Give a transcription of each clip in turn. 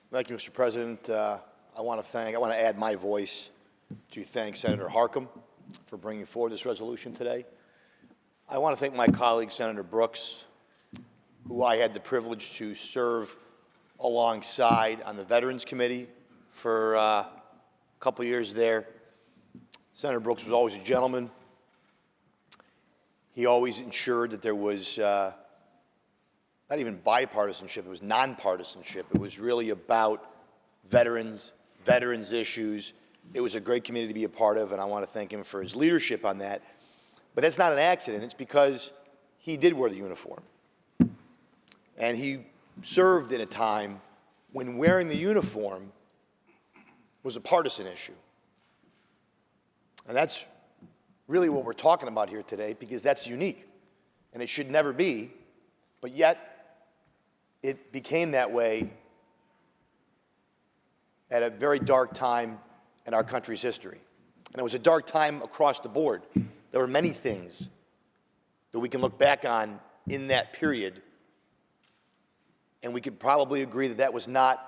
Thank you, Mr. President. I want to add my voice to thank Senator Harkin for bringing forward this resolution today. I want to thank my colleague, Senator Brooks, who I had the privilege to serve alongside on the Veterans Committee for a couple years there. Senator Brooks was always a gentleman. He always ensured that there was not even bipartisanship, it was nonpartisanship. It was really about veterans issues. It was a great committee to be a part of, and I want to thank him for his leadership on that. But that's not an accident. It's because he did wear the uniform. And he served in a time when wearing the uniform was a partisan issue. And that's really what we're talking about here today, because that's unique. And it should never be, but yet it became that way at a very dark time in our country's history. And it was a dark time across the board. There were many things that we can look back on in that period, and we could probably agree that that was not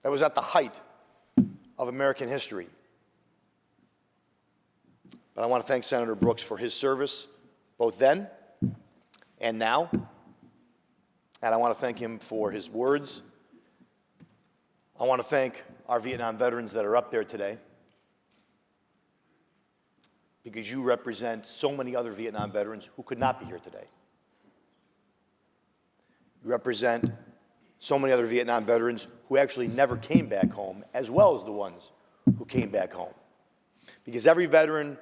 the height of American history. But I want to thank Senator Brooks for his service, both then and now. And I want to thank him for his words. I want to thank our Vietnam veterans that are up there today, because you represent so many other Vietnam veterans who could not be here today. You represent so many other Vietnam veterans who actually never came back home, as well as the ones who came back home. Because every veteran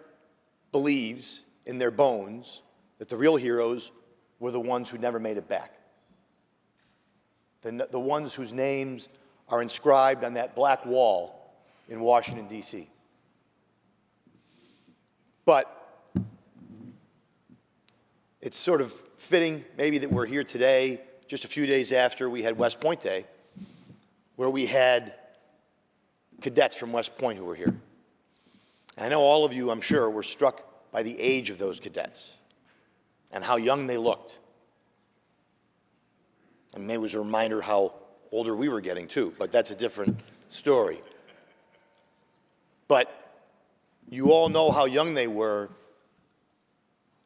believes in their bones that the real heroes were the ones who never made it back. The ones whose names are inscribed on that black wall in Washington, D.C. But it's sort of fitting maybe that we're here today, just a few days after we had West Point Day, where we had cadets from West Point who were here. And I know all of you, I'm sure, were struck by the age of those cadets and how young they looked. And maybe it was a reminder how older we were getting too, but that's a different story. But you all know how young they were,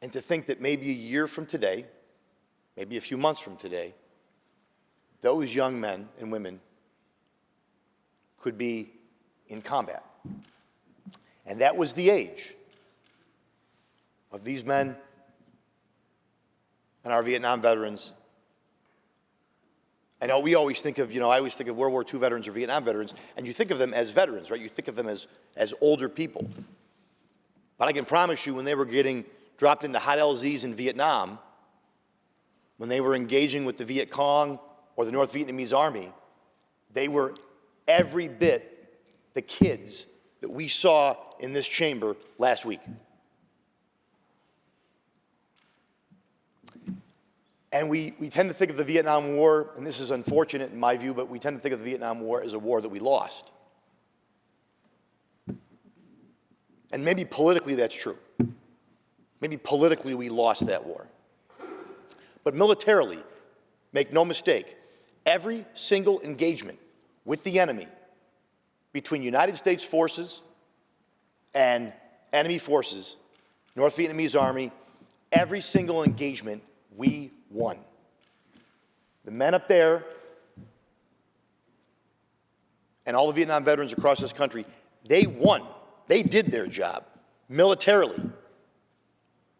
and to think that maybe a year from today, maybe a few months from today, those young men and women could be in combat. And that was the age of these men and our Vietnam veterans. I know we always think of, I always think of World War II veterans or Vietnam veterans, and you think of them as veterans, right? You think of them as older people. But I can promise you, when they were getting dropped into hot LZs in Vietnam, when they were engaging with the Viet Cong or the North Vietnamese Army, they were every bit the kids that we saw in this chamber last week. And we tend to think of the Vietnam War, and this is unfortunate in my view, but we tend to think of the Vietnam War as a war that we lost. And maybe politically that's true. Maybe politically we lost that war. But militarily, make no mistake, every single engagement with the enemy between United States forces and enemy forces, North Vietnamese Army, every single engagement we won. The men up there and all the Vietnam veterans across this country, they won. They did their job militarily.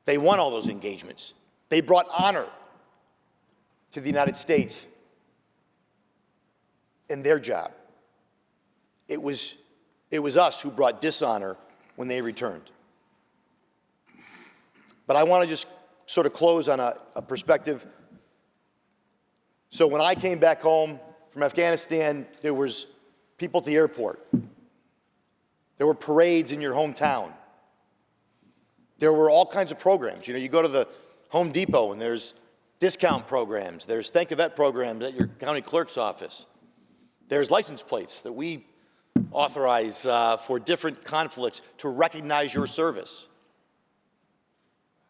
They won all those engagements. They brought honor to the United States in their job. It was us who brought dishonor when they returned. But I want to just sort of close on a perspective. So when I came back home from Afghanistan, there was people at the airport. There were parades in your hometown. There were all kinds of programs. You go to the Home Depot and there's discount programs. There's Thank a Vet programs at your county clerk's office. There's license plates that we authorize for different conflicts to recognize your service.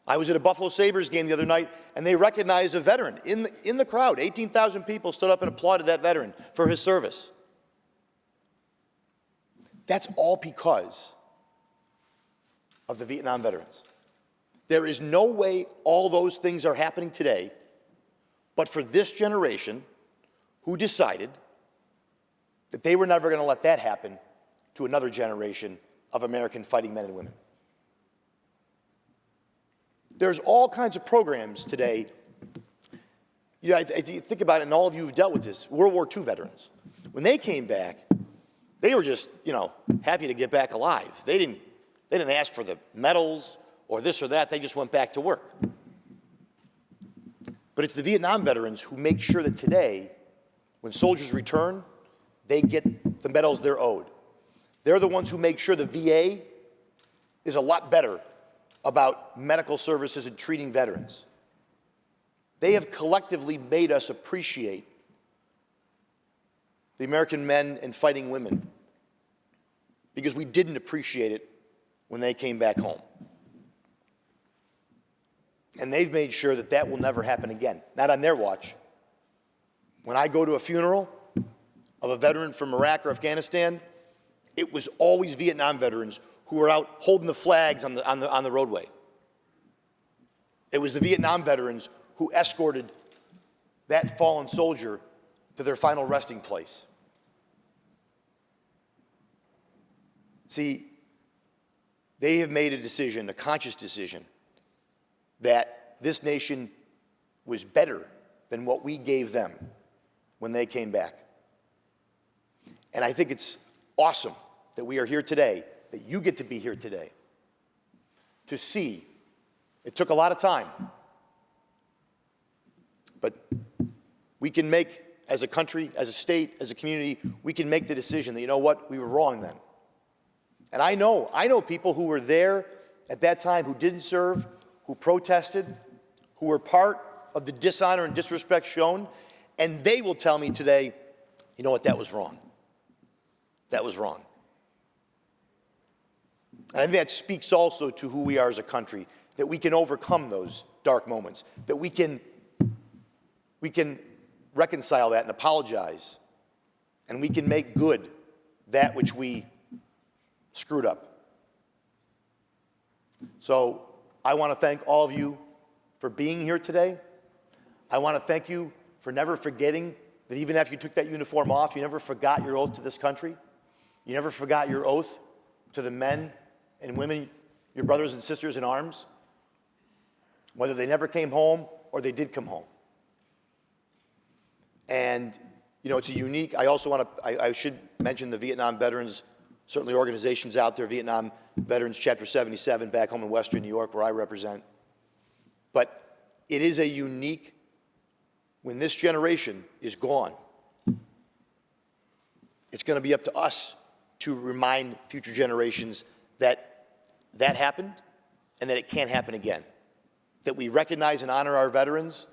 I was at a Buffalo Sabres game the other night, and they recognized a veteran in the crowd. 18,000 people stood up and applauded that veteran for his service. That's all because of the Vietnam veterans. There is no way all those things are happening today but for this generation who decided that they were never going to let that happen to another generation of American fighting men and women. There's all kinds of programs today. You know, I think about it, and all of you who've dealt with this, World War II veterans. When they came back, they were just, happy to get back alive. They didn't ask for the medals or this or that. They just went back to work. But it's the Vietnam veterans who make sure that today, when soldiers return, they get the medals they're owed. They're the ones who make sure the VA is a lot better about medical services and treating veterans. They have collectively made us appreciate the American men and fighting women because we didn't appreciate it when they came back home. And they've made sure that that will never happen again, not on their watch. When I go to a funeral of a veteran from Iraq or Afghanistan, it was always Vietnam veterans who were out holding the flags on the roadway. It was the Vietnam veterans who escorted that fallen soldier to their final resting place. See, they have made a decision, a conscious decision, that this nation was better than what we gave them when they came back. And I think it's awesome that we are here today, that you get to be here today, to see. It took a lot of time, but we can make, as a country, as a state, as a community, we can make the decision that, you know what, we were wrong then. And I know people who were there at that time who didn't serve, who protested, who were part of the dishonor and disrespect shown, and they will tell me today, you know what, that was wrong. That was wrong. And I think that speaks also to who we are as a country, that we can overcome those dark moments, that we can reconcile that and apologize, and we can make good that which we screwed up. So I want to thank all of you for being here today. I want to thank you for never forgetting that even after you took that uniform off, you never forgot your oath to this country. You never forgot your oath to the men and women, your brothers and sisters in arms, whether they never came home or they did come home. And, it's a unique, I should mention the Vietnam veterans, certainly organizations out there, Vietnam Veterans Chapter 77 back home in Western New York where I represent. But it is a unique, when this generation is gone, it's going to be up to us to remind future generations that that happened and that it can't happen again. That we recognize and honor our veterans,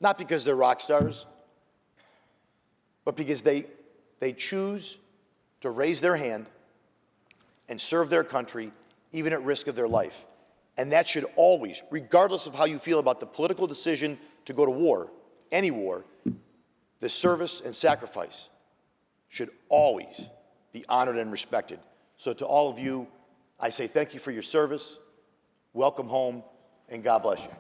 not because they're rock stars, but because they choose to raise their hand and serve their country, even at risk of their life. And that should always, regardless of how you feel about the political decision to go to war, any war, the service and sacrifice should always be honored and respected. So to all of you, I say thank you for your service, welcome home, and God bless you.